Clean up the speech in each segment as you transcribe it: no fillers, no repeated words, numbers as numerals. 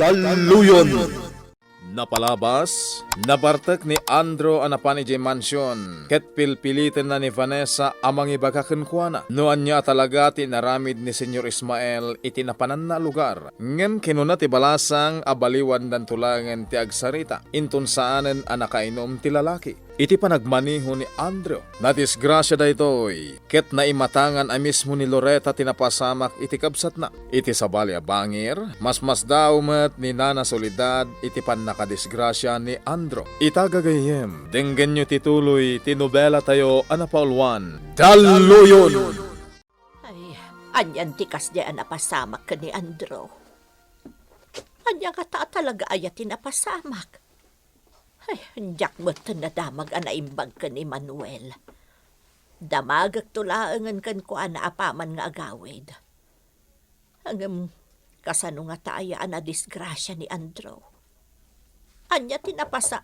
Daluyon. Napalabas, nabartek ni Andro anapani J Mansion. Ket pilpilitin na ni Vanessa amang ibagaken kuana. Noan niya talaga tinaramid ni Senyor Ismael itinapanan na lugar. Ngem kinuna ti balasang abaliwan dan tulangan ti agsarita. Intun saanen anakainom ti lalaki. Iti panagmaniho ni Andro. Nadisgrasya da itoy. Ket na imatangan ay mismo ni Loretta tinapasamak iti kabsat na. Iti sabali a bangir, mas daw met ni Nana Soledad iti pan nakadisgrasya ni Andro. Itagagayem, denggen nyo tituloy tinobela tayo anapaulwan. Daluyon! Ay, anyan tikas di napasamak ka ni Andro. Anya ka talaga ayatin napasamak. Ay, jak mo na damag anaimbag ka ni Manuel. Damagag tulaangan kan ko apaman nga agawid. Hanggang kasano nga taaya na disgrasya ni Andro. Anya tinapasa...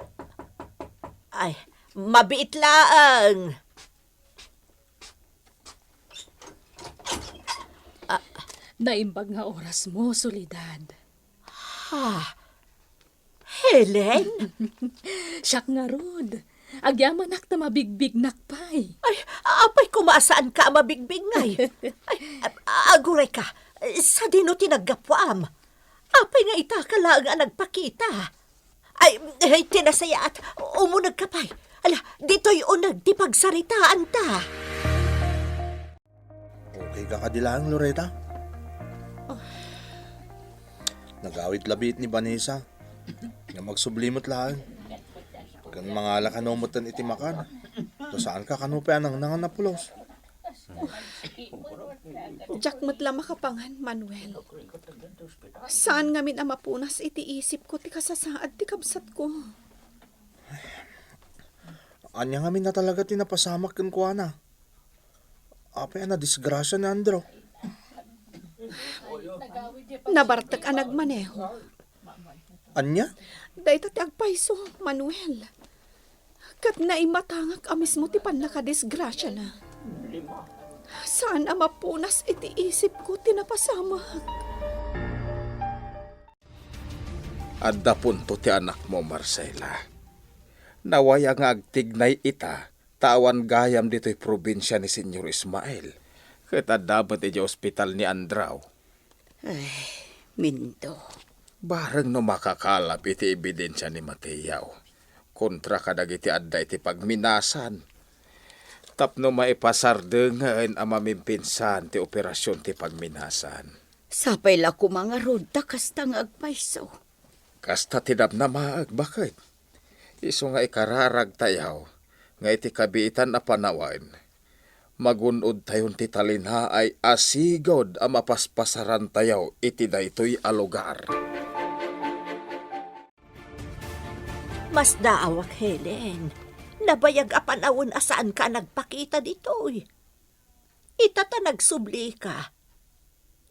Ay, mabiit laang! Naimbag nga oras mo, Soledad. Ha? Helen? Siyak nga rod. Agyamanak na mabigbig nakpay. Ay, apay kumasaan ka mabigbig ngay. Ay, aguray ka. Sa dino tinaggapwaam. Apay nga itakala nga nagpakita. Ay, tinasaya at umunag ka pa'y. Ala, dito'y unag di pagsaritaan ta. Okay ka kadilang, Loretta? Nagawit labit ni Vanessa nga magsublimot lang. Kan mga lakanomutan itimakan. To saan ka kanupean ang nanganapulos? Jak matla makapangan, Manuel. Saan ngamin ang mapunas iti isip ko ti kasasaad ti kabsat ko. Anya ngamin na talaga tinapasamak kan kuana. Apay na disgrasya ni Andro. Nabartak ang nagmaneho. Anya? Day ti agpaiso, Manuel. Kat naimatangak amis mo ti pan nakadisgrasya na. Saan ang mapunas iti isip ko tinapasamak? Adda punto ti anak mo, Marcela. Nawaya nga agtignay ita, tawan gayam dito'y probinsya ni Senyor Ismael. Ket addapat iti ospital ni Andraw. Ay, Minto. Bareng no makakalap iti ebidensya ni Mateyaw. Kontra kadagiti adda iti pagminasan. Tapno maipasardengan ang mamimpinsan ti operasyon ti pagminasan. Sapay la ko mga rod takastang agpaiso. Kasta tinapnamaag, bakit? Iso nga ikararag tayaw, nga iti kabiitan na panawan. Magunod tayon ti talinha ay asigod ang mapaspasaran tayaw iti daytoy a lugar. Mas daawak, Helen. Nabayag apanawon asaan ka nagpakita ditoy. Itata nagsubli ka.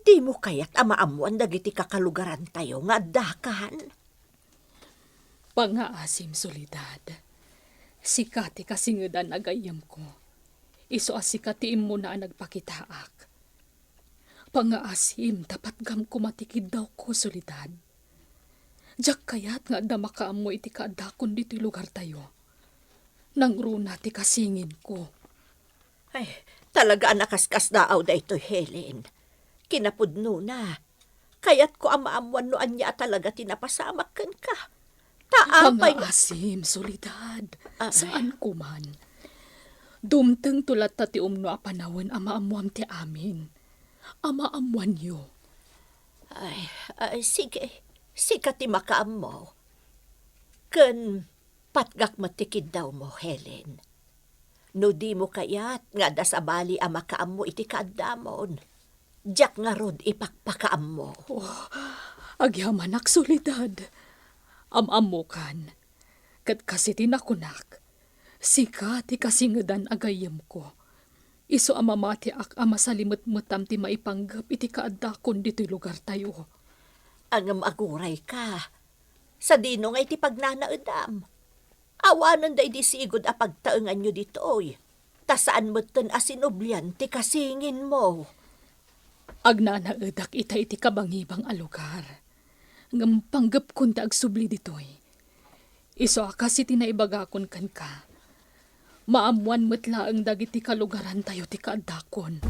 Di mo kaya't amaamuan dagiti kakalugaran tayo nga dakahan. Pangaasim, Soledad. Sikati kasingadan agayam ko. Iso asikatiim mo na nagpakitaak. Pangaasim, dapat gam kumatikid daw ko, Soledad. Diyak kayat nga damakaam mo iti kaadakon dito'y lugar tayo. Nang runa ti kasingin ko. Ay, talaga nakaskas daaw da ito, Helen. Kinapudno na. Kaya't ko amaamuan no anya talaga tinapasamakan ka. Taapay nga. Pangaasim, Soledad. Saan ko man? Dumteng tulat ta ti umno a panawon amaamuam ti amin. Amaamuan yo. Ay, sige. Sika ti makaam mo. Ken patgak matikid daw mo, Helen. No di mo kayat nga dasabali ang makaam mo iti kaadamon. Diyak nga rod ipakpakaam mo. Agyamanak, Soledad. Amamo kan. Kat kasi tinakunak. Sika ti kasingadan agayam ko. Iso amamati ak amasalimot-mutam ti maipanggap iti kaadakon dito'y lugar tayo. Ang aguray ka. Sa dino nga iti pagnanaedam. Awanan day di sigod a pagtaengan nyo ditoy. Tasaan mo ten asinoblian ti kasingin mo. Agnanaedak ita iti kabangibang alugar. ngam panggap kun da agsubli ditoy. Iso akas iti naibagakon kan ka. Maamuan metla ang dagiti kalugaran tayo ti kaadakon.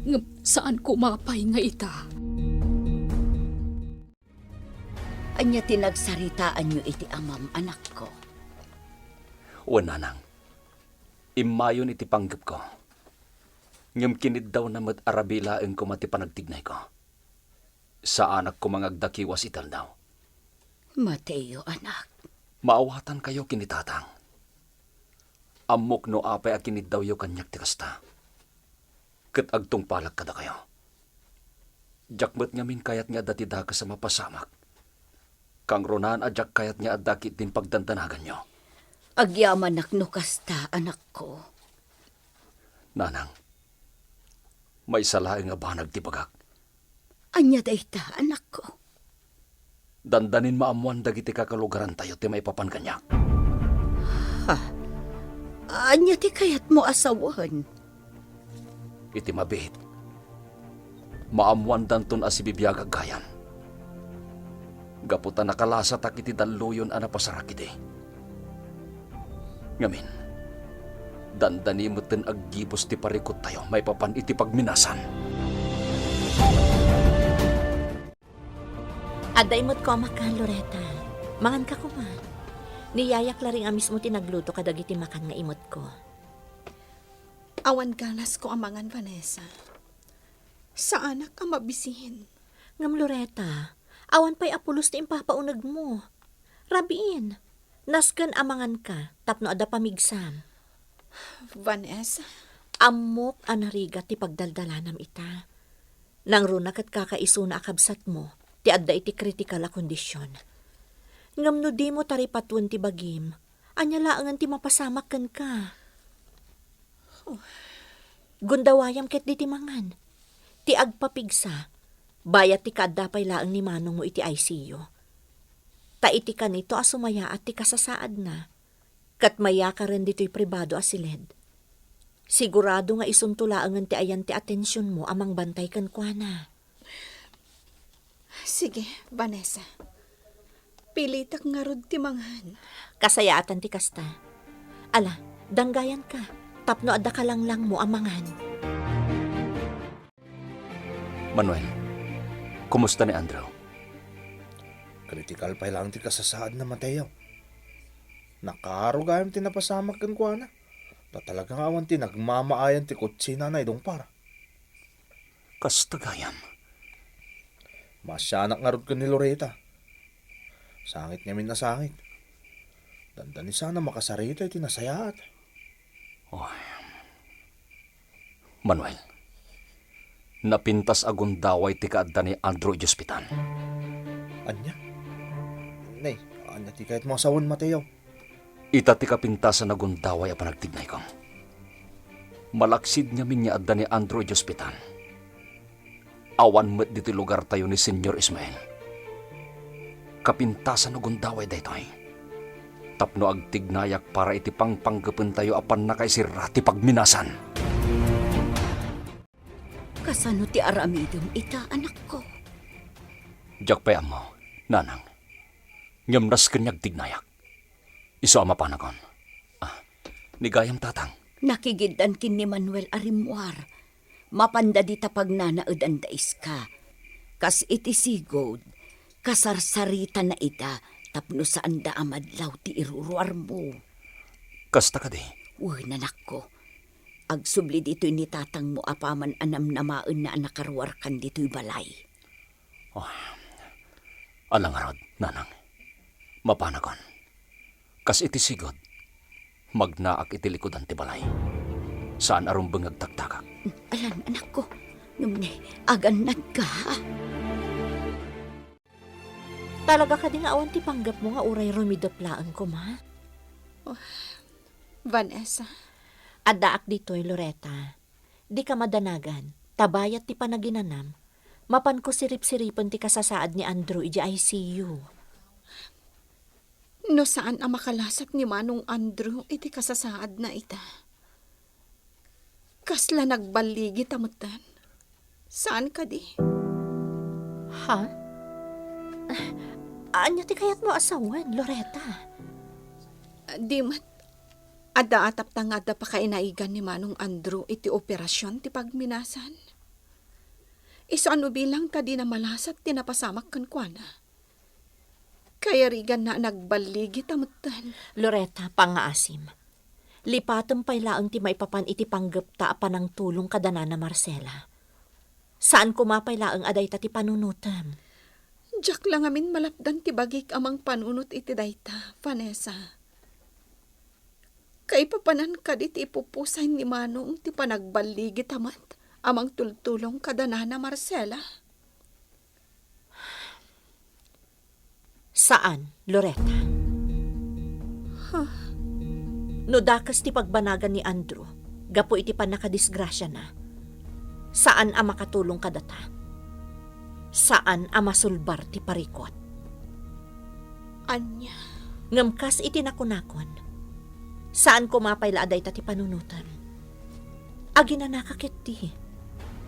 Ngam saan ko mapay nga ita? Anya tinagsaritaan niyo iti amam, anak ko. O nanang, imayon iti panggap ko. Ngam kinid daw na mat arabilaeng ko mati panagtignay ko. Sa anak ko mangagdakiwas ital daw. Mateo, anak. Maawatan kayo kinitatang. Amok no apay a kinid daw yo kanyak ti kasta. Ket agtong palak kada kayo. Jakmet ngamin kayat nga dati daga sa mapasamak. Kang ronan adyak kayat nga adakit din pagdandanagan nyo. Agyaman no kasta, anak ko. Nanang, may salaing nga banag ti bagak. Anya dayta, anak ko. Dandanin maamuan dagiti kakalugaran tayo ti may papan kanyak. Anya ti kayat mo asawan. Iti mabihit. Maamuan danton asibibiyag agayan. Gaputan nakalasa tak iti daluyon ana pasarakide. Ngamin, dandani moten aggibos ti parikot tayo may papan iti pagminasan. Aday mo't ko maka, Loretta. Mangan ka kuma. Niyayak laring amis mo tinagluto kadagiti makan nga imot ko. Awan galas ko amangan, Vanessa. Sa anak ka mabisihin. Ngam, Loretta, awan pa'y apulos ti impapaunag mo. Rabiin, nasken amangan ka, tapno ada pamigsam. Vanessa, Amok anarigat ti pagdaldalanam ita. Nang runa kat kakaiso na akabsat mo, ti adda iti critical a kondisyon. Ngam no di mo taripatun ti bagim, anya laangan ti mapasamakan ka. Gundawayam ket di ti mangan. Ti agpapigsa, bayat ti kadapay laang ni manong mo iti ICU. Ta iti kanito asumaya at ti kasasaad na. Kat maya ka rin dito'y pribado asilid. Sigurado nga isuntulaangan ti ayan ti atensyon mo amang bantay kan kuana. sige, Vanessa. Pilitak nga rod ti mangan. Kasayaatan ti kasta. Ala, danggayan ka. Tapno adda ka lang mo amangan. Manuel, kumusta ni Andrew? Critical pa lang ti kasasaad na Mateo. Nakarugayam ti napasamak kan kuana. Ta talagang awan ti nagmamaayan ti kutsina na idong para. Kastagayam. Masyanak nga rod ka ni Loretta. Sangit niya min na sangit. Dandani sana makasarita iti nasayaat. Manuel, napintas agun daway ti kaadda ni Andrew iti ospital. Anya? Nay, anya ti kahit mga sawan Mateo. Ita ti kapintasan agun daway a panagtignay ko. Malaksid niya min niya adda ni Andrew iti ospital. Awan met diti lugar tayo ni Senyor Ismael. Kapintasan agun daway daytoy. Tapno agtignayak para iti pangpanggapen tayo apan nakaisira ti pagminasan. Kasano ti aramidom ita, anak ko? Jak payam mo, nanang. Nyamnas kanyag tignayak. Iso ama panagon. Nigayam tatang. Nakigidan kin ni Manuel Arimuar. Mapanda di tapag nanaed ang dais ka. Kas iti sigod, kasarsarita na ita, tapno saan da amadlaw ti iruruar mo. Kasta ka di. Uy, nanak ko. Agsubli dito'y ni tatang mo apaman anam namaen na nakaruar kan dito'y balay. Alang arod, nanang. Mapanagon. Kas iti sigod, magnaak iti likodan ti balay. Saan arong bangag taktakak? Ayan, anak ko. Numne, aganad ka. Talaga ka di nga awan ti panggap mo nga uray rumidaplaan ko, ma? Vanessa, Adaak dito'y Loretta. Di ka madanagan. Tabayat ti panaginanam. Mapan ko sirip-siripan ti kasasaad ni Andrew iji ICU. no saan ang makalasat ni Manong Andrew iti kasasaad na ita. Kasla nagbaligi tamutan. Saan ka di? Ha? Anya ti kayat mo asawan, Loretta? Di mat, adda atap ta nga adda pa kainaigan ni Manong Andrew iti operasyon ti pagminasan. Iso ano bilang ta di na malasat tinapasamak kan kuana. Kaya rigan na nagbaligi tamutan. Loretta, pangaasim. Lipatem pay laeng ti maipapan iti panggep ta apan ng tulong kadana na Marcela. Saan kumapay laeng aday ta ti panunutem? Diyak lang amin malapdan ti bagik amang panunot iti dayta, Vanessa. Kay papanan ka di ti ipupusay ni Manong ti panagbaligi tamat amang tultulong kadana na Marcela. Saan, Loretta? No dakas ti pagbanagan ni Andrew, gapo iti panakadisgrasya na. Saan ang makatulong kadata? Saan ang masulbar ti parikot? Anya, Ngamkas iti nakunakon. Saan kumapay laaday ta ti panunutan? Agina nakakit ti.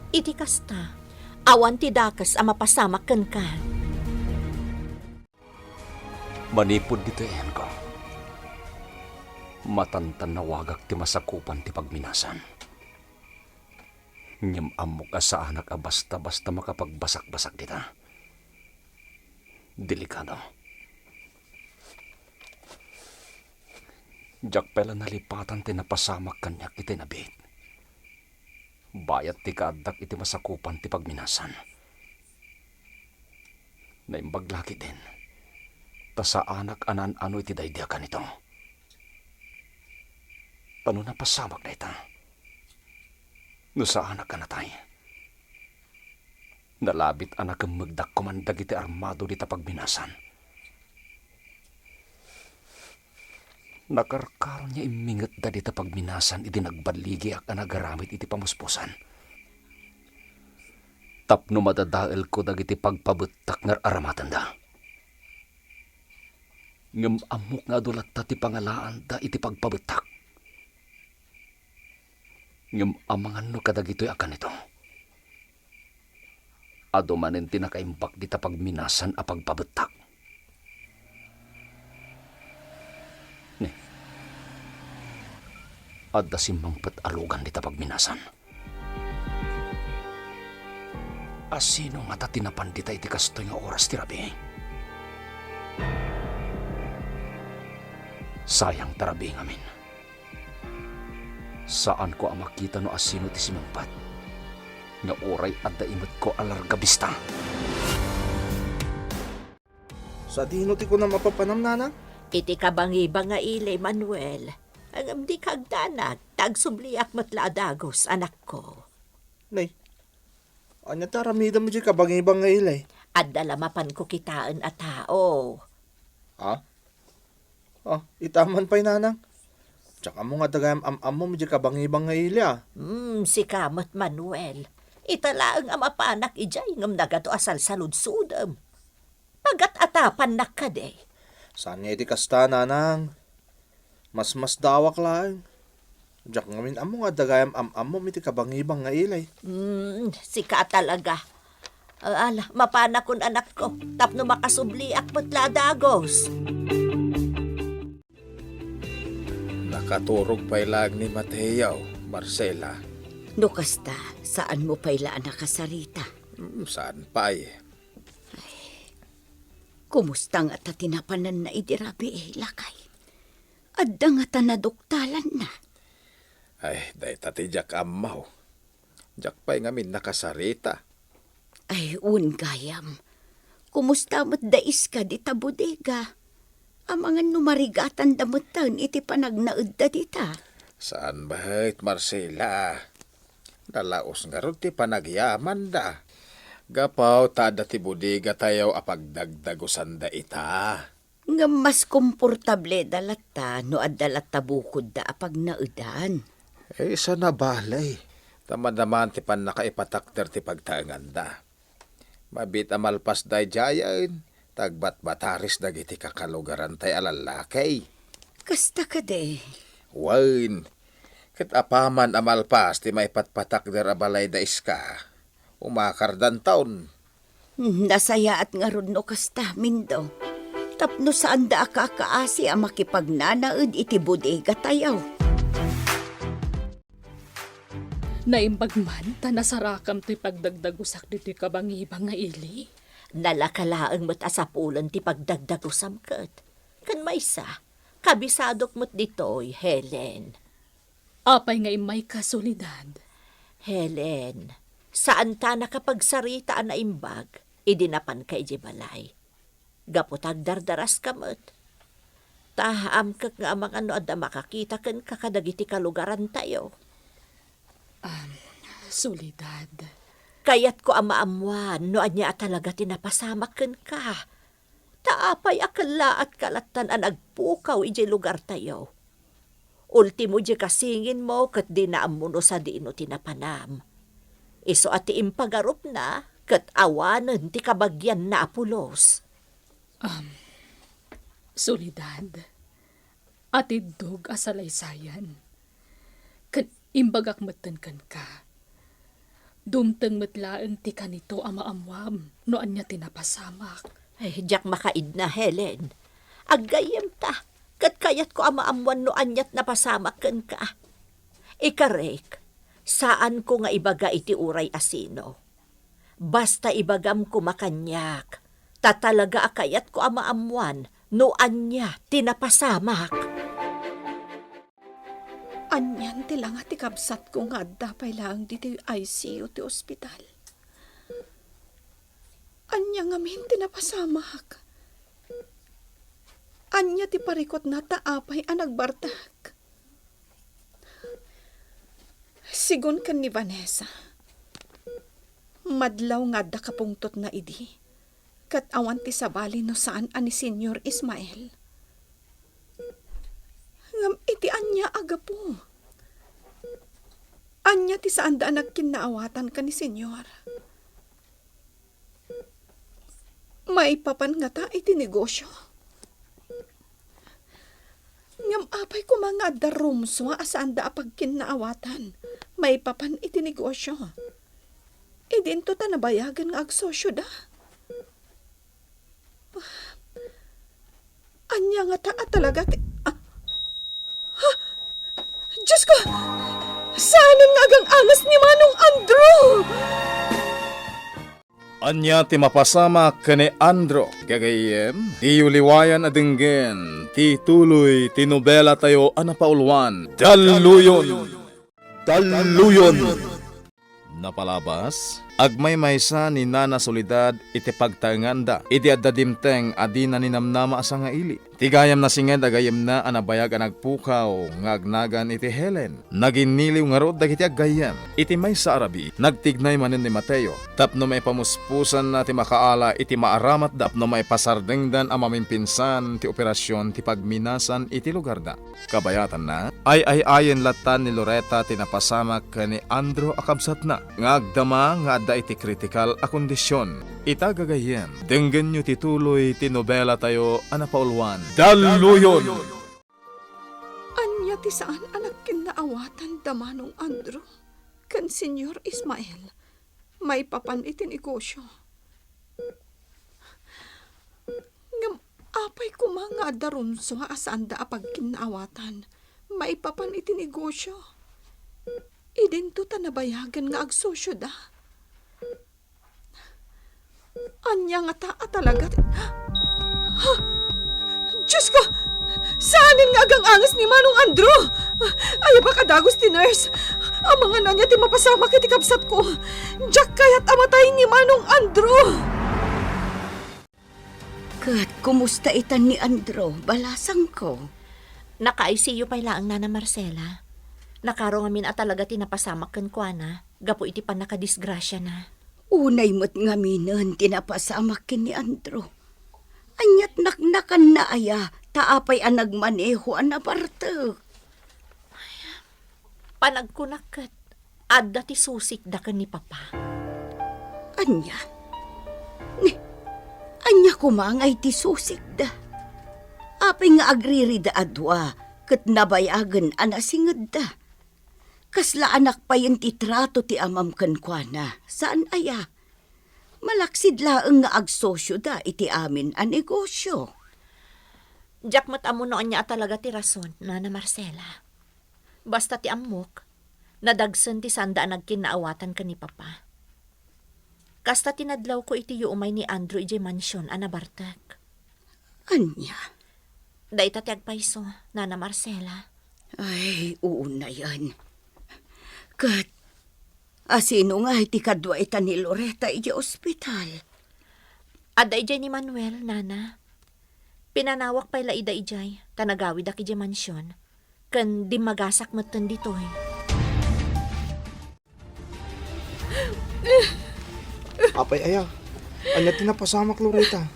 Iti kasta, awan ti dakas ang mapasamak ken ka. Manipod dito yan ko. Matantan na wagak ti masakupan ti pagminasan. Nyam amok sa anak a basta-basta makapagbasak-basak dita. Delikado. Diyak pala nalipatan ti napasamak kanyak iti nabit. Bayat ti kaadak iti masakupan ti pagminasan. Naimbaglaki din. Ta sa anak anan ano iti daydiakan ito. Tano napasamak na ita. No sa anak ka natay. Nalabit anak ang magdak kumandag iti armado di pagminasan. Nakarkaron niya imingat da di pagminasan iti nagbaligi ak anagaramit iti pamuspusan. Tapno madadael ko dagiti pagpabutak nga aramatan da. Ngam amok nga dulat ta ti pangalaan da iti pagpabutak. Ngam amangan no kadagito'y akan ito. Ado manen tinakaimbak di pagminasan a pagpabutak. Ne. Adda simbang patalugan di pagminasan. Asino nga ta tinapan di iti kastoy nga oras ti rabi? Sayang tarabi ngamin. Saan ko ang makita no asino ti simampat? Nga oray at daimot ko alarga bista. Sa dino ti ko na mapapanam, nanang? Iti kabangibang nga ilay, Manuel. Ang di kagdanag, tagsubliak matlaadagos, anak ko. Nay, anya taramida mo di kabangibang nga ilay. At dalamapan ko kitaan a tao. Ha? Itaman pa'y nanang. Tsaka mo nga dagayam am-am mo di kabangibang nga ilay, ah. Si Kamot Manuel. Italaang amapanak ijay ngam nagato asal sa ludsudam. Pagat atapan na ka de. Saan nga iti kasta, nanang? Mas dawak lang. Diyak ngamin amo nga dagayam am-am mo iti kabangibang nga ilay. Si ka talaga. Ala, mapanak kun anak ko. Tapno makasubli ak matladagos. Nakaturog pa'y lag ni Mateo, Marcela. No kasta, saan mo pailaan nakasarita? Saan pa'y? Kumusta nga ta tinapanan na idirabi lakay? Adda nga ta naduktalan na. Ay, day tati jak amaw. Jak pa'y ngamin nakasarita. Ay, gayam. Kumusta mo't dais ka di ta bodega? Amangan numarigatan damutan iti panagnaud da dita. Saan bahit, Marcela? Nalaos nga ron ti panagyaman da. Gapaw tada ti budiga tayo apagdagdagusan da ita. Nga mas komportable dalata no adalat tabukod da apag naudan. Isa na balay. Tamad naman ti pan nakaipatakter ti pagtaangan da. Mabit amalpas da jayan. Tagbat-bataris dagiti kakalugaran tay alalakay. Kasta ka de. Wain. Kat apaman amalpas ti may patpatak der abalay da iska. Umakardan taon. Nasaya at nga ron no kasta, Mindo. Tapno saan da kakaasi ang makipagnanaod iti bodega tayaw. Naimbag man, tanasarakam ti pagdagdagusak dito'y kabangibang nga ili. Nalakalaang mo't asapulan ti pagdagdagusam ket. Kan maysa, kabisadok mo't ditoy, Helen. Apay nga imay kasolidad. Helen, saan ta nakapagsaritaan na imbag, idinapan kay balay. Gaputag dardaras kamot. Taham kak nga amang ano adda makakita ken kakadagiti kalugaran tayo. Solidad. Kayat ko amaamuan no anya talaga tinapasamak ken ka. Taapay akala at kalatan ang agpukaw ije lugar tayo. Ultimo di kasingin mo kat di naamuno sa di ino tinapanam. Iso ati impagarup na kat awanan ti kabagyan na apulos. Solidad. Atidog asalaysayan. Kan imbagak matan kan ka. Dumteng matlaan ti kanito amaamwam no anya tinapasamak. Ay, diyak makaid na, Helen. Agayem ta. Kat kayat ko amaamuan no anyat napasamak ken ka. Ikarek, saan ko nga ibaga iti uray asino? Basta ibagam ko makanyak, tatalaga akayat ko amaamuan no anya tinapasamak. Anyan ti lang ti kabsat ko nga dapay lang dito ICU ti ospital. Anya nga min tinapasamak. Anya ti parikot na taapay ang nagbartak. Sigun kan ni Vanessa. Madlaw nga da kapungtot na idi. Kat awan ti sabali no saan ani Senyor Ismael. Ngam iti anya agapo. Anya ti saan da nagkinaawatan ka ni Senyor. Maipapan nga ta iti negosyo. Ngam apay ko mga darumswa asaan da apag kinaawatan. Maipapan iti negosyo. Idinto ta nabayagan nga agsosyo da. Anya nga ta talaga ti... Diyos ko! Saan nga agang angas ni Manong Andrew? Anya ti mapasama kani Andro. Gagayem, ti uliwayan adenggen, ti tuloy, ti nobela tayo anapaulwan. Daluyon! Daluyon! Napalabas, agmay maysa ni Nana Solidad iti pagtanganda, iti addadimteng adina ni namnama asa nga ili. Tigayam na singed agayem na anabayag ang nagpukaw ngagnagan iti Helen. Naginiliw nga rod dagiti aggayem. Iti may sa Arabi, nagtignay manen ni Mateo. Tapno may pamuspusan na ti makaala iti maaramat tapno may pasardengdan ang mamimpinsan ti operasyon ti pagminasan iti lugar da. Kabayatan na, ay-ayen latan ni Loretta tinapasamak ni Andrew akabsat na. Ngagdama nga adda iti critical a kondisyon. Itagagayem, denggen nyo tituloy ti nobela tayo anapaulwan. Daluyon! Anya ti saan anak kinaawatan da Manong Andrew? Kan Senyor Ismael, may papan iti negosyo. Ngam apay ko mga darunso asaan da apag kinaawatan. May papan iti negosyo. Idinto ta nabayagan nga agsosyo da. Anya nga taa talaga. Diyos ko! Saanin nga agang angas ni Manong Andrew? Ay, baka dagos ti nurse. Ang mga nanya ti mapasama kiti kapsat ko. Diyak kaya't amatay ni Manong Andrew. Kat, kumusta itan ni Andrew? Balasang ko. Naka-ICU pa lang Nana Marcela. Nakaro nga min at talaga tinapasamak ken kuana. Gapo iti pan nakadisgrasya na. Unay mo't nga minan tinapasamak kin ni Andrew. Anyat naknakan na aya, taapay ang nagmaneho ang napartek. Panagkunakat, adda ti susik da ken ni Papa. Anya? Anya kumangay ti susik da. Apay nga agririda adwa, ket nabayagan anasinged da. Kasla anak pa yung titrato ti amam ken kuana. Saan aya? Malaksid laeng nga agsosyo da iti amin a negosyo. Jack amo noon niya talaga ti rason, Nana Marcela. Basta ti amok, nadagsan ti sanda nagkinaawatan ka ni Papa. Kasta tinadlaw ko iti umay ni Andrew iti mansyon, anabartak. Anya? Daita ti agpaiso, Nana Marcela. Ay, una yan. Kat, asino nga iti kadwa ita ni Loretta iti ospital? Ada ijay ni Manuel, Nana. Pinanawak pala ida ijay, tanagawid ak iti mansyon. Kan di magasak matan ditoy. Apay aya, anya tinapasamak Loretta.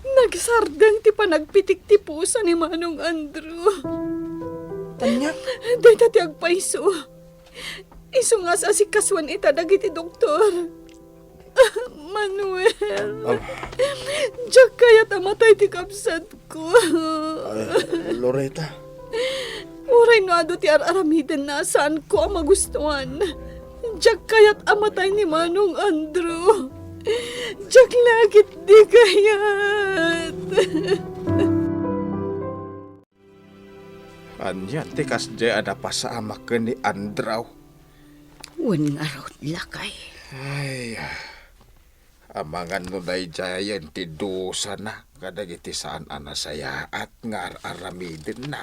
Nagsardang ti panagpitik ti pusa ni Manong Andrew. Tanya? Dahil ti agpaiso. Iso nga sa asikaswan ita dagiti doktor. Manuel. Diyak kaya't amatay ti kapsat ko. Loretta, Uray no ado ti aramiden na saan ko ang magustuhan. Diyak kaya't amatay ni Manong Andrew. Diyak lagit di kayat. Anya tikas jay ada pasamak ka ni Andrew. Wan nga raw lakay. Ay, amangan no day jayan ti dusa na kadagiti saan anasaya at nga aramidin na.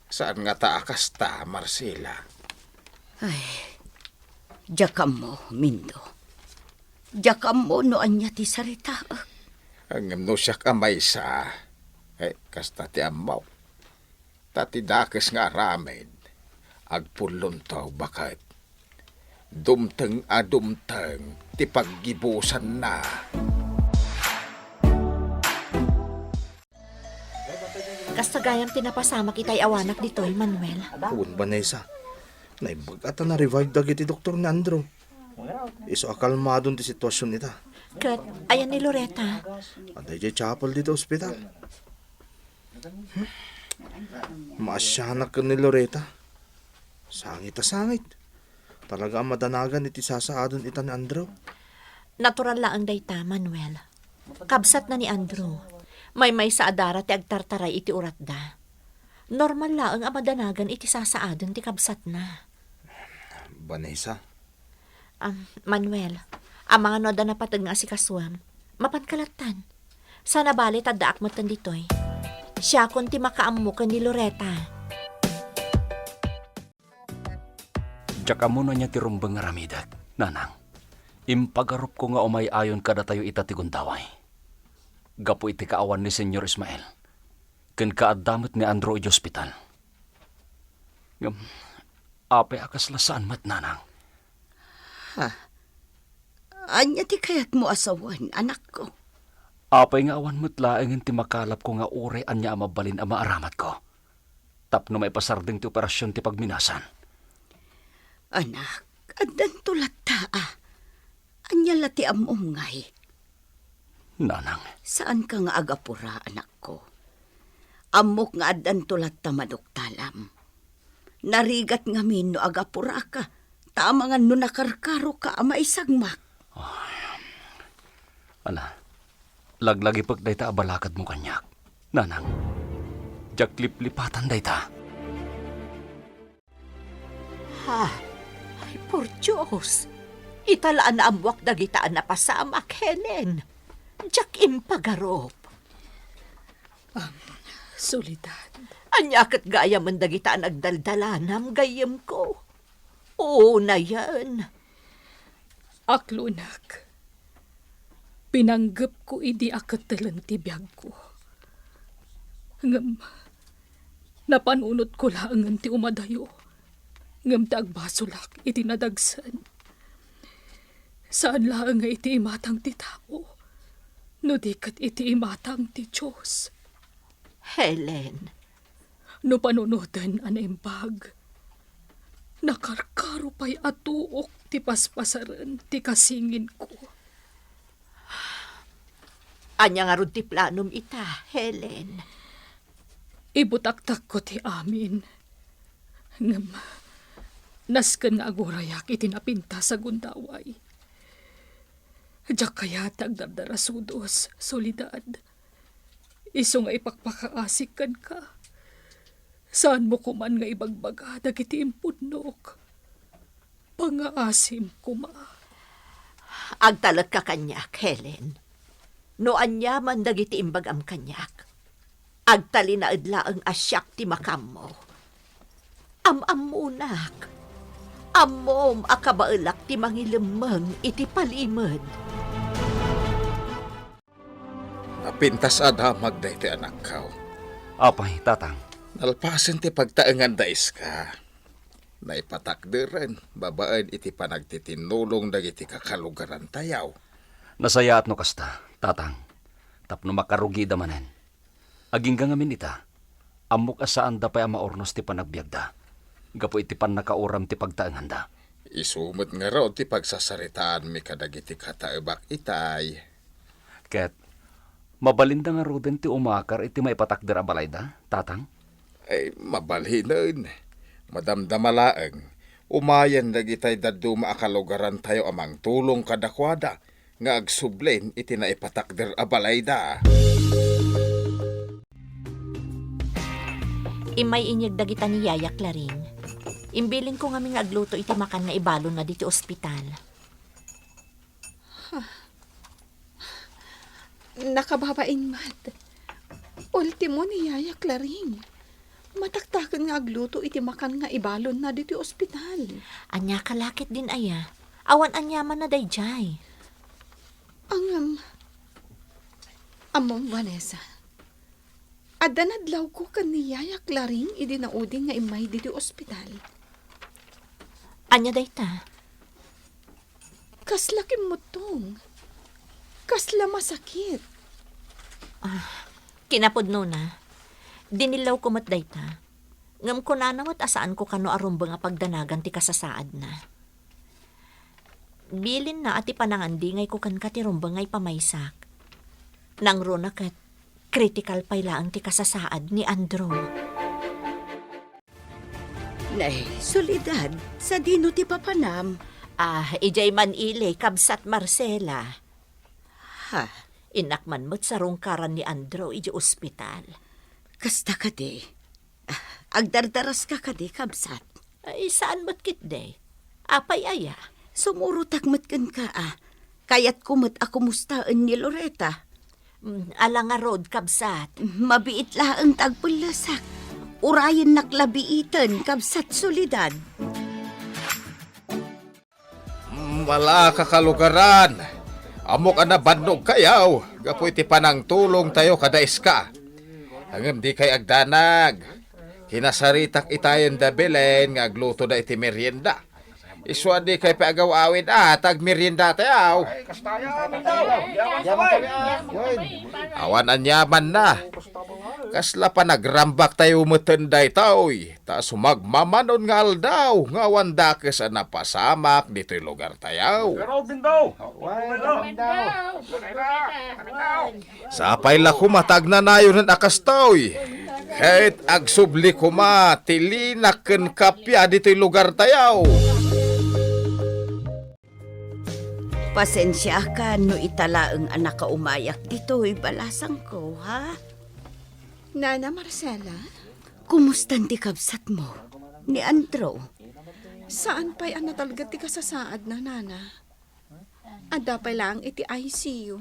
Saan nga taakas ta, Marcela? Ay, jakam mo, Mindo. Jakam mo no anya ti sarita. Ang no siya kamay sa, kasta ti amaw. Tati dakes nga aramid, agpulon to bakat. Dumteng ti paggibusan na. Kastagayam tinapasamak itay awanak ditoy, Manuel. huwag Vanessa. Naibag ata na revive dagiti doktor ni Andrew. Iso akalmadon ti sitwasyon nita. Kat, ayan ni Loretta. Aday jay chapel dito ospital. Maasyanak ka ni Loretta. Sangit. Talaga ang madanagan iti sasaadon ita ni Andrew. Natural lang dayta, Manuel. Kabsat na ni Andrew. May sa adara ti agtartaray iti urat da. Normal lang ang amadanagan iti sasaadon ti kabsat na. Vanessa, Manuel, ang mga noda na patag nga si Kaswam, mapankalatan. Sana balit at daak mo ditoy. Siya kon ti makaamukan ni Loretta. Diyak amo na niya ti rumbang nga ramidag, Nanang. Impagarup ko nga umay ayon kada tayo ita ti gundaway. Gapo iti kaawan ni Senyor Ismael. Ken kaadamot ni Andrew iti ospital. Ape akas lasaan mat, Nanang. Anya ti kayat mo asawan, anak ko. Apay nga awan mo't laeng ti makalap ko nga ure anya amabalin ang maaramat ko. Tapno may pasarding ti operasyon ti pagminasan. Anak, adan tulat taa. Anya lati amom ngay. Nanang, Saan ka nga agapura, anak ko? Amok nga adan tulat ta maduktalam. Narigat nga min no agapura ka. Tama nga no nakarkaro ka ama isagmak. laglagi pag dayta abalakad mo kanyak. Nanang, jak liplipatan dayta. Ay, por Diyos. Italaan na amwak dagitaan na pasamak, Helen. Diyak impagarop. Solidad. Anyakat gaya man dagitaan agdaldalanam gayem ko. Oo na yan. Aklunak. Pinanggap ko idi akatalan ti biyag ko. Ngam, napanunot ko lang ti umadayo. Ngam tagbasulak iti nadagsan. Saan lang nga iti imatang ti tao? No dikat iti imatang ti Diyos. Helen, No panunutan an impag. Nakarkaro pa'y atuok ti paspasaran ti kasingin ko. anya nga rod ti planom ita, Helen. Ibutaktak ko ti amin. Ngam, nasken nga agurayak itinapinta sa gundaway. Diyak kaya tagdardarasudos, solidad. Iso nga ipakpakaasikan ka. Saan mo kuman nga ibagbaga, dagiti impudnok. Pangaasim kuma. Agtalag ka kanyak, Helen. No anya man dagiti imbagam kanyak. Agtali na adla ang asyak ti makam mo. Amamunak. Amom akabaelak ti mangilemeng iti palimod. Napintas adamag da iti anak kaw. Apay, tatang. Nalpasan ti pagtaengan dais ka. Naipatakdiren, babaan iti panagtitinulong dagiti kakalugaran tayaw. Nasaya at no kasta, tatang. Tapno makarugi damanen. Aging gangamin ita, amok asaan da pa maornos ti panagbiagda. Gapo iti pan nakauram ti pagtaengan da. Isumot nga raw ti pagsasaritaan mi kadagiti kataebak itay. Ket, mabalinda nga roden ti umakar iti maipatakder a balay da, tatang? Ay, mabalhinan. Madamdamalaeng, umayan dagitay daddo maakalugaran tayo amang tulong kadakwada, nga agsublen iti naipatakder a balay da. Imay inyag dagita ni Yaya Claring. Imbilin ko nga agluto iti makan nga ibalon na diti ospital. Nakababain mat. Ultimo ni Yaya Claring. Mataktakan nga agluto iti makan nga ibalon na diti ospital. Anya kalakit din aya. Awan anyaman na dayjay. Among Vanessa. Adanadlaw ko kan ni Yaya Claring idinaudin nga imay diti ospital. Anya dayta. Kasla kimutong. Kasla masakit. Kinapudno na. Dinilaw ko mat dayta. Ngam ko nanawat asaan ko kano arumba nga pagdanagan ti kasasaad na. Bilin na ati panangandi ngay ko kan kati rumba ngay pamaysak. Nang runa kat critical pa ilaang ti kasasaad ni Andrew. Nay, solidad, sa dino ti papanam. Ijay man ile, kabsat Marcela. Ha, Inakman mo't sa rungkaran ni Andrew iji ospital. kasta ka di. Agdardaras ka di, kabsat. Ay, saan mo't kitday? Apay aya. Sumurutak matkan ka Kayat kumot ako mustaan ni Loretta. Ala nga road, kabsat. Mabiit laang tagpulasak. Urayin naklabiitan, kabsat solidad. Wala kakalugaran. Amok ana bandog kayaw. Gapoy ti panang tulong tayo kadais ka. Hangam di kay agdanag. Kinasaritak itayon da belen nga agluto da iti merienda. Iswa di kay paagaw-awin tag merienda tayaw. Awan anyaman na. Kasla pa nagrambak tayo matenday taoy. Ta sumagmamanon nga aldaw. Nga wandakes na napasamak dito'y lugar tayaw. Sapay la kumatag na nayo ng akas taoy. Kahit agsubli kuma, tilinaken kapya dito'y lugar tayaw. Pasensya ka no italaang anak ka umayak dito'y balasang ko, ha? Nana Marcela, Kumustan ti kabsat mo ni Andrew? saan pa'y talaga ti kasasaad na, Nana? Ada pa lang iti ICU.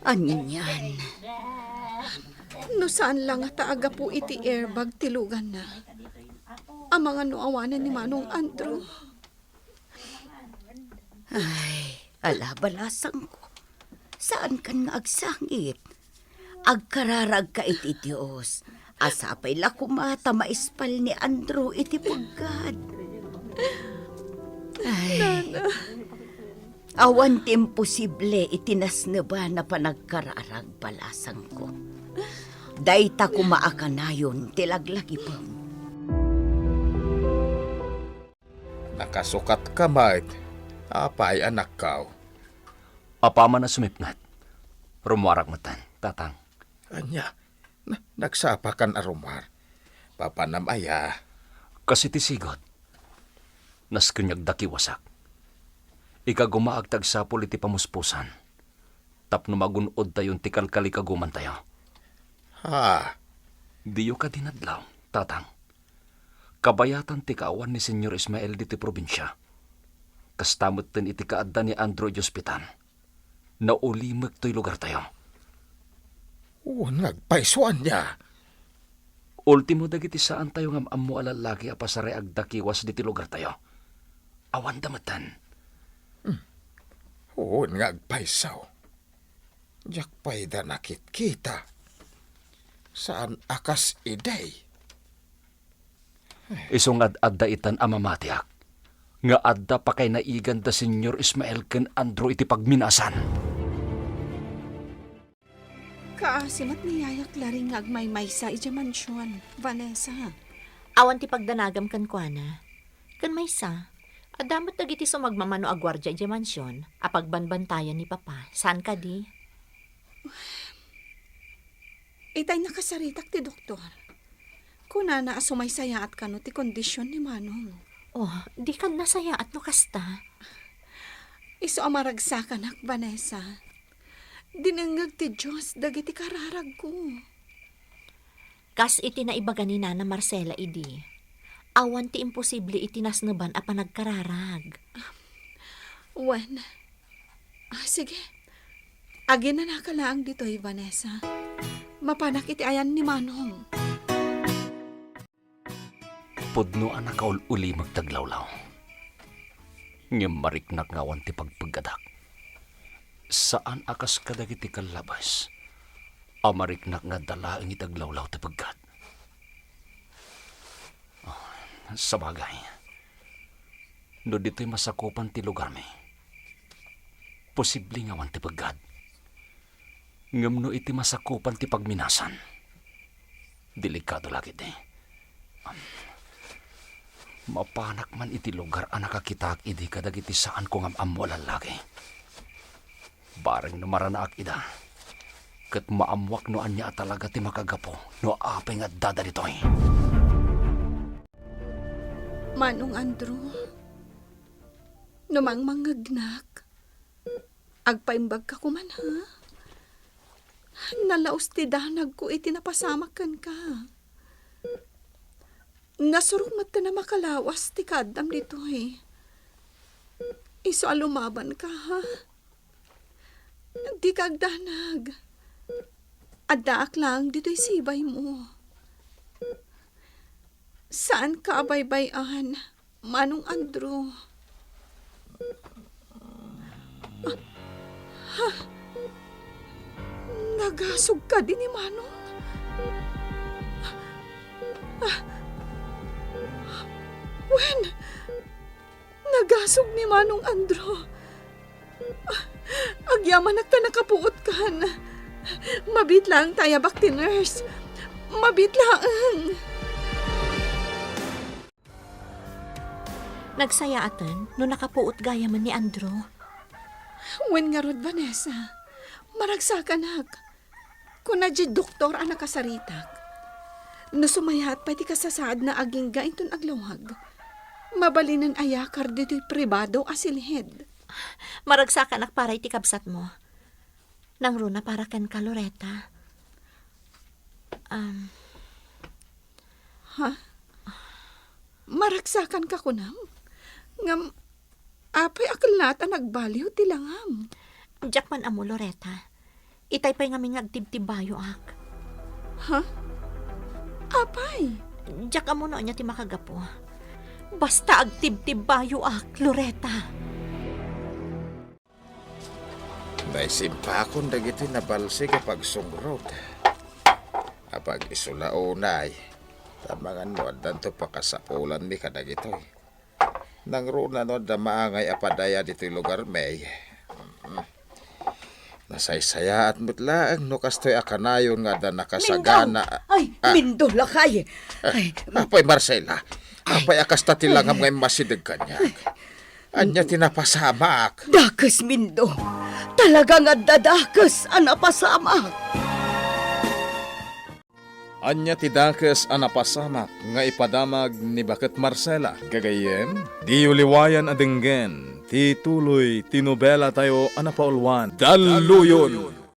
Anyan yan. No saan lang taaga po iti airbag tilugan na. Ang mga nuawanan ni Manong Andrew. Ay, ala balasang ko. Saan kan nga agsangit? Agkararag ka iti Diyos. Asapay la kumata maispal ni Andrew iti pagkad. Ay, awan ti imposible itinas na ba na panagkararag balasang ko. Dayta kumaakanayon tilaglaki pa. Nakasukat ka, mate. Apay, anak ka. Apaman na sumipnat. Rumuarak matan, tatang. Anya, nagsapakan arumar. Papanamaya. Kasi ti sigot. Nas kanyag dakiwasak. Ikagumaagtag sa iti pamuspusan. Tapno magunod tayon ti kalkalikaguman tayo. Ha? Diyo ka dinadlaw, tatang. Kabayatan ti kaawan ni Senyor Ismael diti probinsya. Kastamot tin iti kaadda ni Andrew Hospital. Naulimag to'y lugar tayo. Nagpaisuan niya. Ultimo dagiti saan tayo ngam ammo alalaki apasare agdakiwas diti lugar tayo. Awan damatan. Nagpaisaw. Diyak pa'y da nakit kita. Saan akas iday? Isong adda itan amamatiak. Nga adda pa kay naigan da Senyor Ismael ken Andrew iti pagminasan. Kaasimat ni Yaya Claring ngagmaymay sa ija mansyon, Vanessa. Awan ti pagdanagam kan kuana. Kan maysa, adamat dagiti sumagmamano a gwardya iti mansyon, a pagbanbantayan ni Papa. Saan ka di? Itay nakasaritak ti doktor. Kunana sumaysaya at kano ti kondisyon ni Manong. Oh, di ka nasaya at no kasta. Iso amaragsakan ak, Vanessa. Dinangag ti Diyos dagiti kararag ko. Kas iti na ibaga ni Nana Marcela idi. Awan ti imposible iti nasneban a panagkararag. Wen. Sige. Agi na nakalaang dito'y, Vanessa. Mapanak iti ayan ni Manong. Pudno anak kaul uli magtaglawlaw. Ngem mariknak ngawan ti pagpagadak. Saan akas kadagiti kalabas? Amariknak nga dalaang itaglawlaw ti pagkat. Sa bagay, no dito'y masakupan ti lugar mi. Posible ngawan ti pagkat. Ngem no iti masakupan ti pagminasan. Delikado lagi ti. Mapanak man iti lugar a nakakitak idi kadagiti saan ko ngam ammo lalaki. Bareng no maranaak ida. Ket maamwak no anya talaga ti makagapo no apay nga dada ditoy. Manong Andrew. Numang mangagnak. Agpaimbag ka kuman, ha? Nalaos ti danag ko iti napasamakan ka. Nasurungat ka na makalawas ti kadam dito eh. Iso alumaban ka ha. Di ka agdanag. Adaak lang dito'y sibay mo. Saan ka abaybayan, Manong Andrew? Nagasog ka din ni Manong? Wen, nagasog ni Manong Andrew. Agyaman ka nakapuot kan. Mabit lang tayo bak ti nurse. Mabit lang. Nagsaya atan no nakapuot gaya man ni Andrew. Wen nga rod, Vanessa. Maragsakan hak. Kung na di doktor ang nakasaritak. Nasumayat pa ti kasasaad na aging gainton aglawag. Mabalinan ayakar dito'y pribado asilhed. Maragsakan ak para iti kabsat mo. Nang runa para kan ka, Loretta. Maragsakan ka kunam? Ngam, apay akalat ang nagbaliw tilangam. Diyak man amo, Loretta. Itay pa'y ngami ngagtibtibayo ak. Apay? Diyak amo no niya ti makagapo. Basta agtibtibayo ak, Loretta. Naisimpa akong dagiti nabalsi kapag sungrod. Kapag isulaunay, tamangan mo danto pakasapulan mi kadagitoy. Nang runa no da maangay apadaya dito'y lugar may. Nasaysaya at mutlaang no kastoy akanayon nga da nakasagana. Ay, Mindo lakay. Apay Marcela, apay akasta tilangam ngay masidag kanyak. Anya tinapasamak. Dakas, Mindo. Talagang adadakas ang napasamak. Anya ti dakes a napasamak nga ipadamag ni Bakit Marcela. Gagayem, di uliwayan adenggen Tituloy tinobela tayo anapaulwan. Daluyon!